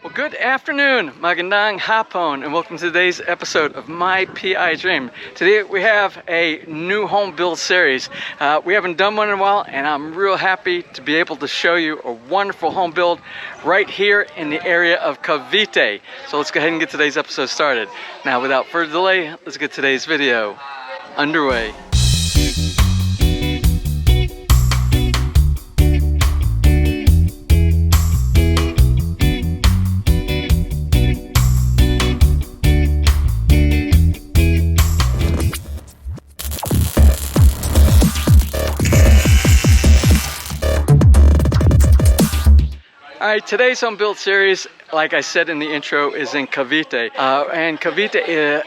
Well, good afternoon, magandang hapon, and welcome to today's episode of My PI Dream. Today we have a new home build series. We haven't done one in a while, and I'm real happy to be able to show you a wonderful home build right here in the area of Cavite. So let's go ahead and get today's episode started. Now, without further delay, let's get today's video underway. Alright, today's home build series, like I said in the intro, is in Cavite. And Cavite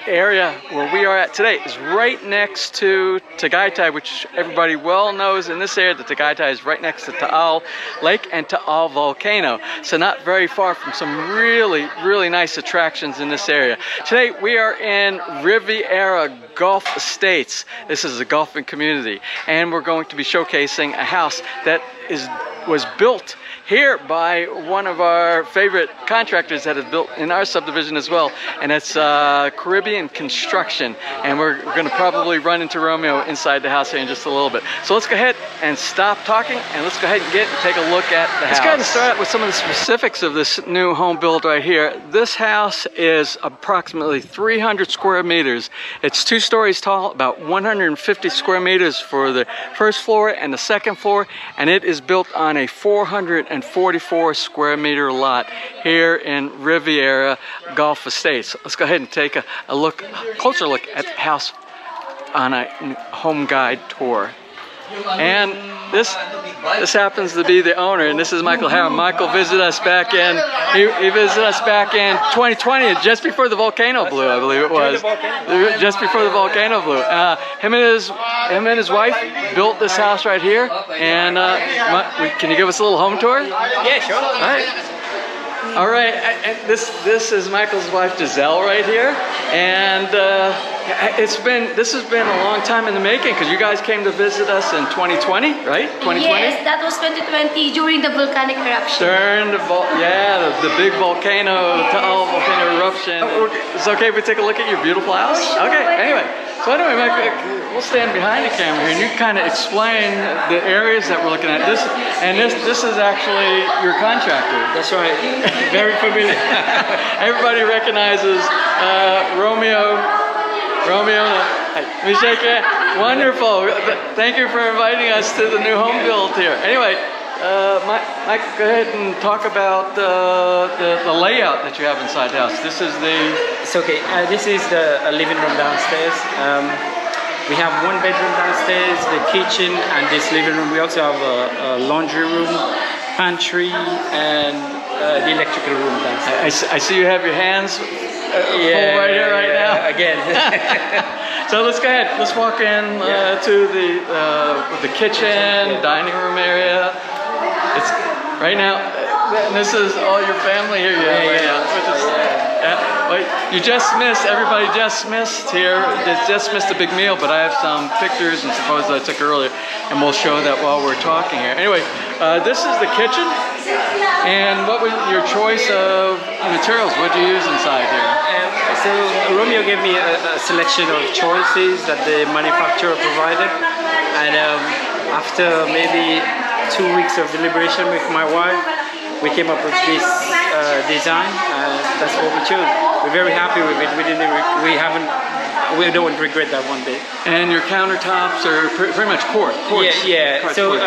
area where we are at today is right next to Tagaytay, which everybody well knows in this area. The Tagaytay is right next to Taal Lake and Taal Volcano. So not very far from some really nice attractions in this area. Today we are in Riviera Golf Estates. This is a golfing community. And we're going to be showcasing a house that was built here by one of our favorite contractors that has built in our subdivision as well, and it's Caribbean Construction. And we're going to probably run into Romeo inside the house here in just a little bit. So let's go ahead and stop talking, and let's go ahead and take a look at the house. Let's go ahead and start out with some of the specifics of this new home build right here. This house is approximately 300 square meters. It's 2 stories tall, about 150 square meters for the first floor and the second floor, and it is built on a 444 square meter lot here in Riviera Golf Estates. Let's go ahead and take a closer look at the house on a home guide tour. And this happens to be the owner, and this is Michael Harron. Michael visited us back in, he visited us back in 2020, just before the volcano blew, I believe it was. Just before the volcano blew. Him and his wife built this house right here. And can you give us a little home tour? Yeah, sure. All right. All right, and this is Michael's wife Giselle right here, and this has been a long time in the making, because you guys came to visit us in 2020, right? 2020. Yes, that was 2020 during the volcanic eruption. During the big volcano, Taal volcano eruption. It's okay if we take a look at your beautiful house? Okay. Anyway, Michael, we'll stand behind the camera here, and you kind of explain the areas that we're looking at. This is actually your contractor. That's right. Very familiar. Everybody recognizes Romeo. Let me shake your hand. Wonderful. Thank you for inviting us to the new home build here. Anyway, Mike, go ahead and talk about the layout that you have inside the house. This is It's okay. This is the living room downstairs. We have 1 bedroom downstairs, the kitchen, and this living room. We also have a laundry room, pantry, and the electrical room downstairs. I see you have your hands full right here right now. Again. So let's go ahead. Let's walk in to the kitchen, dining room area. It's right now. And this is all your family here. You just missed. Everybody just missed here. Just missed a big meal, but I have some pictures and photos that I took earlier, and we'll show that while we're talking here. Anyway, this is the kitchen. And what was your choice of materials? What did you use inside here? So Romeo gave me a selection of choices that the manufacturer provided, and after maybe 2 weeks of deliberation with my wife, we came up with this design, and that's what we chose. We're very happy with it. We don't regret that one bit. And your countertops are pretty much quartz. Yeah. So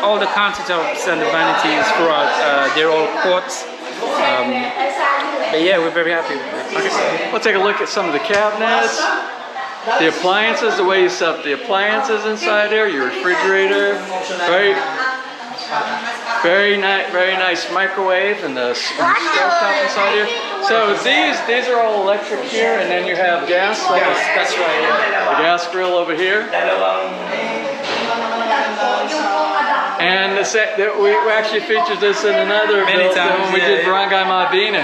all the countertops and the vanities throughout, they're all quartz. But yeah, we're very happy with it. Okay. We'll take a look at some of the cabinets, the appliances, the way you set up the appliances inside here, your refrigerator, very nice microwave, and the stovetop inside here. So these are all electric here, and then you have gas. That's right. The gas grill over here. And we actually featured this in another build when we did Barangay Mabini.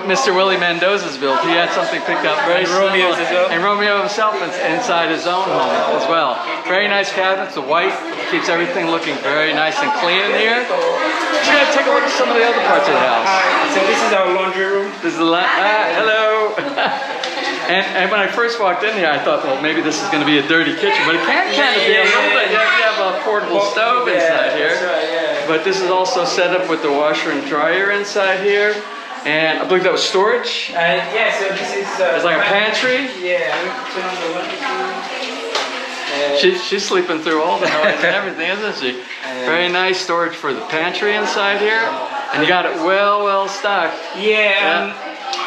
Mr. Willie Mendoza's build. He had something picked up very similar. And Romeo himself inside his own home as well. Very nice cabinets. The white keeps everything looking very nice and clean in here. We're going to take a look at some of the other parts of the house. This is the hello. And when I first walked in here, I thought, well, maybe this is going to be a dirty kitchen, but it can kind of be a little bit. You have a portable stove inside here. Right, yeah. But this is also set up with the washer and dryer inside here. And I believe that was storage. Yeah, so this is... it's like a pantry. Yeah, turn on the one. She's sleeping through all the noise and everything, isn't she? Very nice storage for the pantry inside here. And you got it well stocked. Yeah.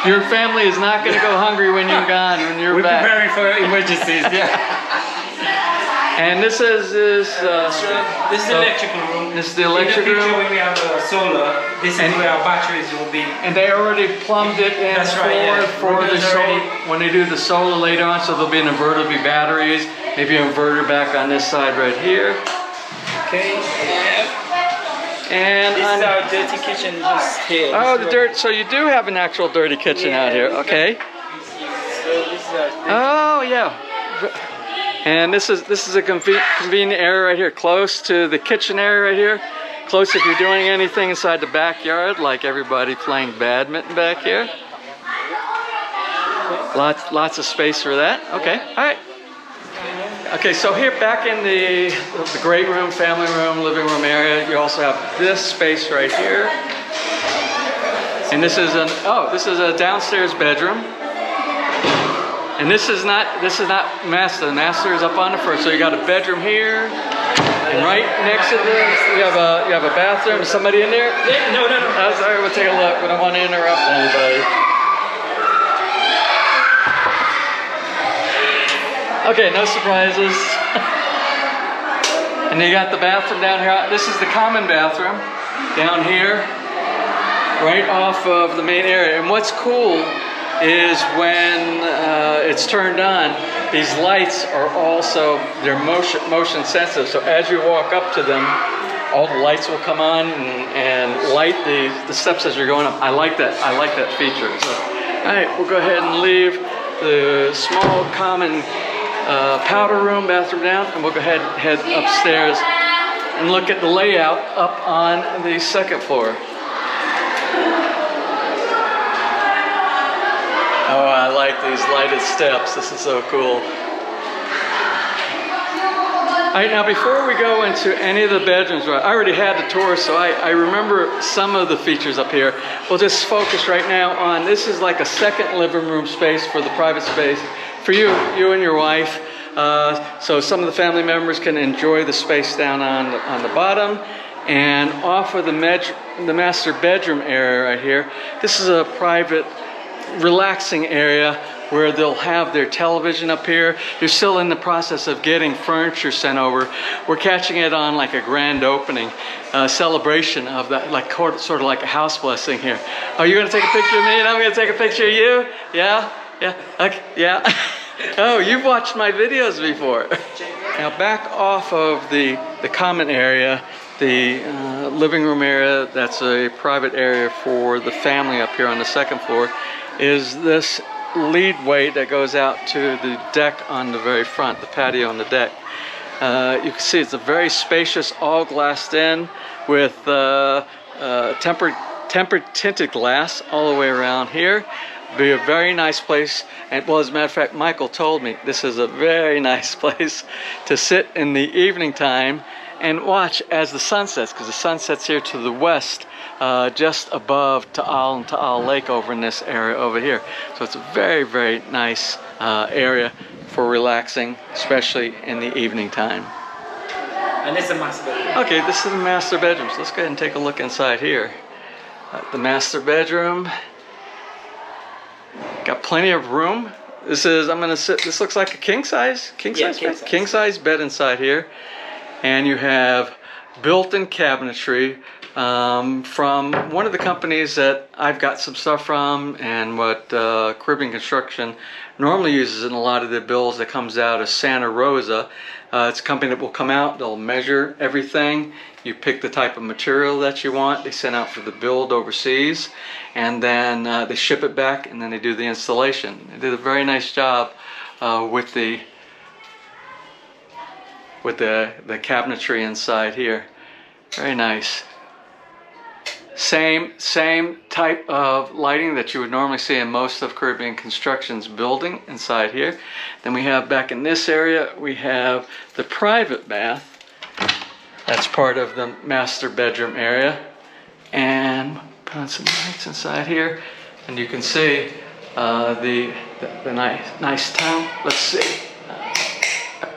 Your family is not going to go hungry when you're gone, when you're back. We're preparing for emergencies, yeah. And this is this is the electrical room. This is the electric room. When we have solar, this is where our batteries will be. And they already plumbed it in for the solar. When they do the solar later on, so there'll be an inverter, there'll be batteries, maybe an inverter back on this side right here. Okay. And this is our dirty kitchen just here. Oh, the dirt. So you do have an actual dirty kitchen out here. Okay. Oh yeah. And this is a convenient area right here, close to the kitchen area right here. Close if you're doing anything inside the backyard, like everybody playing badminton back here. Lots of space for that. Okay. All right. Okay, so here back in the great room, family room, living room area, you also have this space right here. And this is a downstairs bedroom. And this is not master. The master is up on the first. So you got a bedroom here. And right next to this, you have a bathroom. Is somebody in there? No. Oh, sorry, we'll take a look. We don't want to interrupt anybody. Okay, no surprises. And you got the bathroom down here. This is the common bathroom down here, right off of the main area. And what's cool is when it's turned on, these lights are also, they're motion sensitive. So as you walk up to them, all the lights will come on and light the steps as you're going up. I like that feature. So, all right, we'll go ahead and leave the small common powder room, bathroom down, and we'll go ahead and head upstairs and look at the layout up on the second floor. Oh, I like these lighted steps. This is so cool. All right, now before we go into any of the bedrooms, I already had the tour, so I remember some of the features up here. We'll just focus right now on, this is like a second living room space for the private space for you and your wife. So some of the family members can enjoy the space down on the bottom. And off of the master bedroom area right here, this is a private relaxing area where they'll have their television up here. They're still in the process of getting furniture sent over. We're catching it on like a grand opening celebration of that, like sort of like a house blessing here. Are you gonna take a picture of me and I'm gonna take a picture of you? Yeah, okay, yeah. Oh, you've watched my videos before. Now back off of the common area, the living room area, that's a private area for the family up here on the second floor, is this leadway that goes out to the deck on the very front, the patio on the deck. You can see it's a very spacious, all glassed in with tempered tinted glass all the way around here. Be a very nice place, and well, as a matter of fact, Michael told me this is a very nice place to sit in the evening time and watch as the sun sets, because the sun sets here to the west, just above Taal and Taal Lake over in this area over here. So it's a very, very nice area for relaxing, especially in the evening time. And it's a master bedroom. Okay, this is the master bedroom. So let's go ahead and take a look inside here. The master bedroom. Got plenty of room. This looks like a king size bed inside here. And you have built-in cabinetry from one of the companies that I've got some stuff from, and what Caribbean Construction normally uses in a lot of their builds that comes out of Santa Rosa. It's a company that will come out, they'll measure everything. You pick the type of material that you want. They send out for the build overseas, and then they ship it back, and then they do the installation. They did a very nice job with the cabinetry inside here. Very nice. Same type of lighting that you would normally see in most of Caribbean construction's building inside here. Then we have back in this area, we have the private bath. That's part of the master bedroom area. And put on some lights inside here. And you can see the nice towel. Let's see.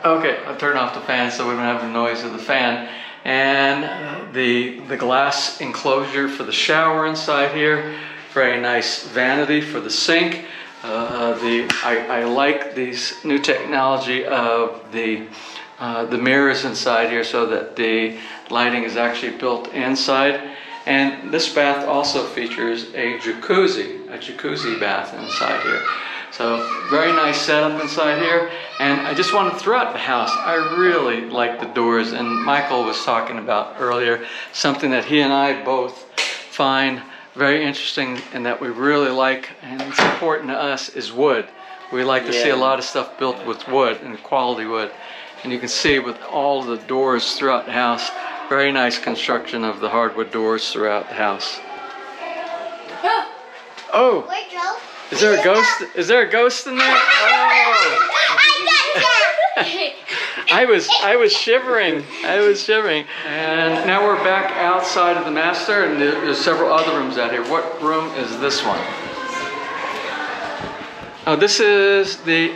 Okay, I'll turn off the fan so we don't have the noise of the fan. And the glass enclosure for the shower inside here. Very nice vanity for the sink. I like these new technology of the mirrors inside here so that the lighting is actually built inside. And this bath also features a jacuzzi bath inside here. So very nice setup inside here. And I just want to, throughout the house, I really like the doors. And Michael was talking about earlier, something that he and I both find very interesting and that we really like and it's important to us is wood. We like to see a lot of stuff built with wood and quality wood. And you can see with all the doors throughout the house, very nice construction of the hardwood doors throughout the house. Oh! Is there a ghost? Is there a ghost in there? Oh! I was shivering. I was shivering. And now we're back outside of the master, and there's several other rooms out here. What room is this one? Oh, this is the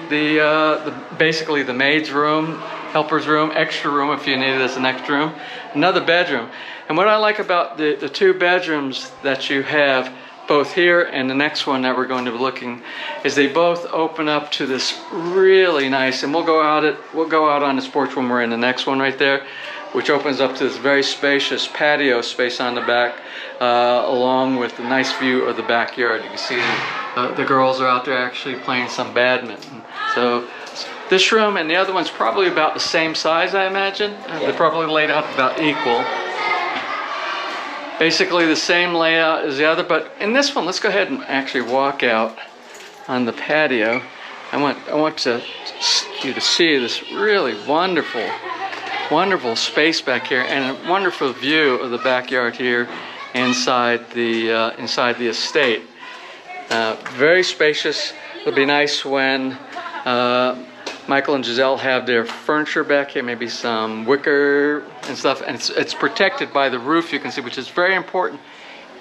basically the maid's room, helper's room, extra room if you need it as an extra room. Another bedroom. And what I like about the two bedrooms that you have both here and the next one that we're going to be looking is they both open up to this really nice, and we'll go out on this porch when we're in the next one right there, which opens up to this very spacious patio space on the back, along with a nice view of the backyard. You can see the girls are out there actually playing some badminton. So this room and the other one's probably about the same size, I imagine. They're probably laid out about equal. Basically the same layout as the other, but in this one, let's go ahead and actually walk out on the patio. I want you to see this really wonderful space back here and a wonderful view of the backyard here inside the estate. Very spacious. It'll be nice when Michael and Giselle have their furniture back here, maybe some wicker and stuff, and it's protected by the roof, you can see, which is very important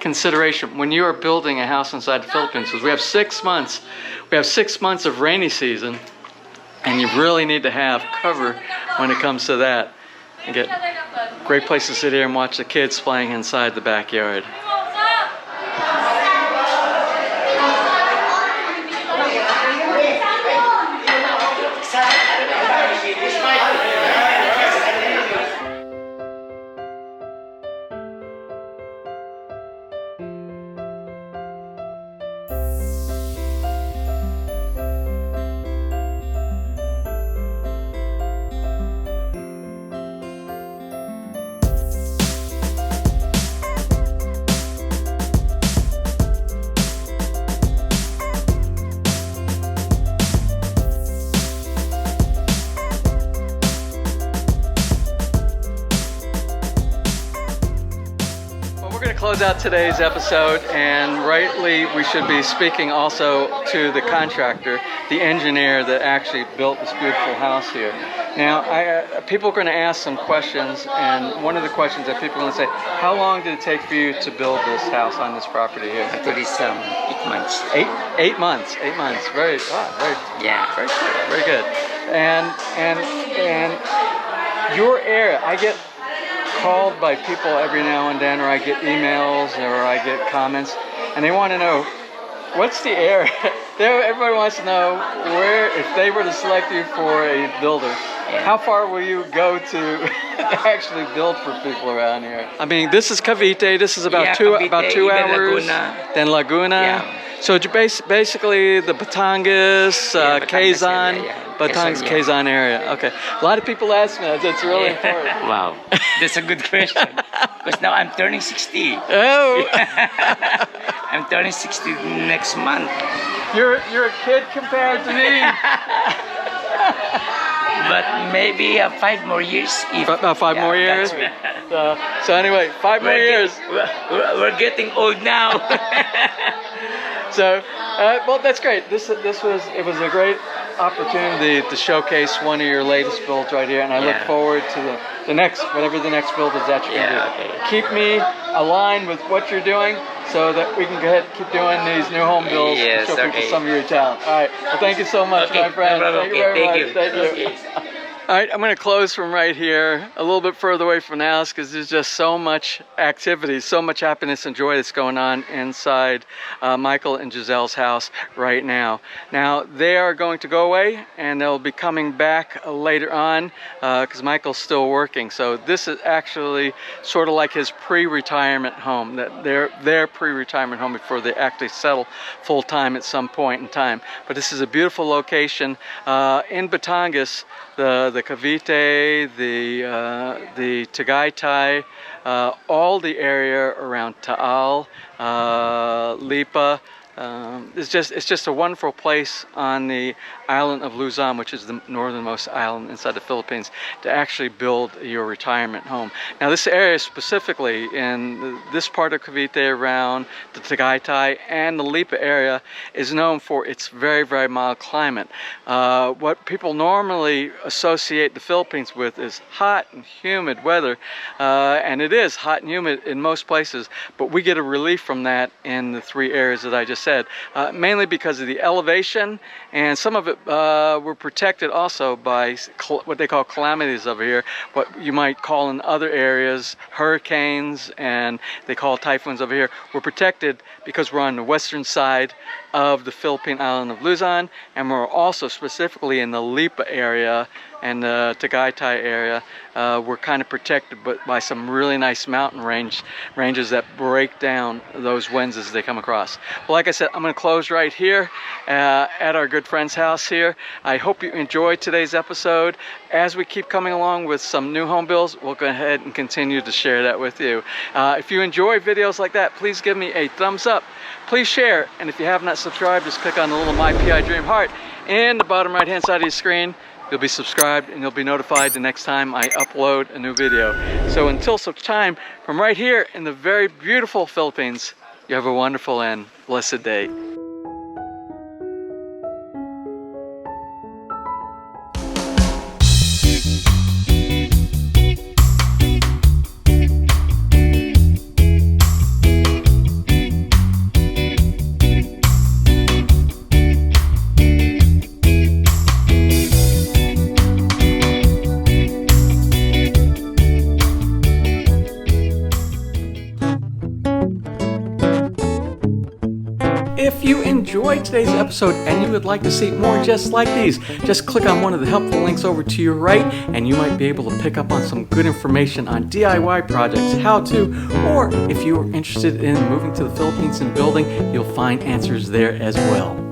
consideration when you are building a house inside the Philippines, because we have 6 months. We have 6 months of rainy season, and you really need to have cover when it comes to that. And get great place to sit here and watch the kids playing inside the backyard. Close out today's episode, and rightly we should be speaking also to the contractor, the engineer that actually built this beautiful house here. Now, people are going to ask some questions, and one of the questions that people are going to say, how long did it take for you to build this house on this property here? Actually, 8 months. 8 months. 8 months. Very good. And your area, I get called by people every now and then, or I get emails, or I get comments, and they want to know, what's the area? Everybody wants to know where, if they were to select you for a builder, how far will you go to actually build for people around here? I mean, this is Cavite. This is about two hours. Then Laguna. Yeah. So basically the Batangas, Quezon, Quezon area. Okay. A lot of people ask me that. That's really important. Wow. That's a good question. Because now I'm turning 60. Oh. I'm turning 60 next month. You're a kid compared to me. but maybe 5 more years. If, About 5 more years? that's right. So anyway, 5 more years. We're getting old now. So, well, that's great. It was a great opportunity to showcase one of your latest builds right here, and I look Yeah. forward to the next, whatever the next build is that you're Yeah, gonna do. okay. Keep me aligned with what you're doing so that we can go ahead and keep doing these new home builds Yes, to show people okay. some of your talent. All right. Well, thank you so much, Okay, my friend. no problem. Thank you very Okay, much. thank you. Thank you. Okay. All right, I'm going to close from right here, a little bit further away from the house, because there's just so much activity, so much happiness and joy that's going on inside Michael and Giselle's house right now. Now, they are going to go away, and they'll be coming back later on, because Michael's still working. So this is actually sort of like his pre-retirement home, that their pre-retirement home before they actually settle full-time at some point in time. But this is a beautiful location in Batangas. The Cavite, the Tagaytay, all the area around Taal, Lipa. It's just a wonderful place on the island of Luzon, which is the northernmost island inside the Philippines, to actually build your retirement home. Now, this area specifically in this part of Cavite around the Tagaytay and the Lipa area is known for its very, very mild climate. What people normally associate the Philippines with is hot and humid weather, and it is hot and humid in most places, but we get a relief from that in the 3 areas that I just said, mainly because of the elevation, and some of it we're protected also by what they call calamities over here, what you might call in other areas hurricanes, and they call typhoons over here. We're protected because we're on the western side of the Philippine island of Luzon, and we're also specifically in the Lipa area and the Tagaytay area. We're kind of protected by some really nice mountain ranges that break down those winds as they come across. Well, like I said, I'm going to close right here at our good friend's house here. I hope you enjoyed today's episode. As we keep coming along with some new home builds, we'll go ahead and continue to share that with you. If you enjoy videos like that, please give me a thumbs up. Please share, and if you have not subscribed, just click on the little My PI Dream heart in the bottom right hand side of your screen. You'll be subscribed and you'll be notified the next time I upload a new video. So until such time, from right here in the very beautiful Philippines, you have a wonderful and blessed day. If you enjoyed today's episode and you would like to see more just like these, just click on one of the helpful links over to your right and you might be able to pick up on some good information on DIY projects, how to, or if you are interested in moving to the Philippines and building, you'll find answers there as well.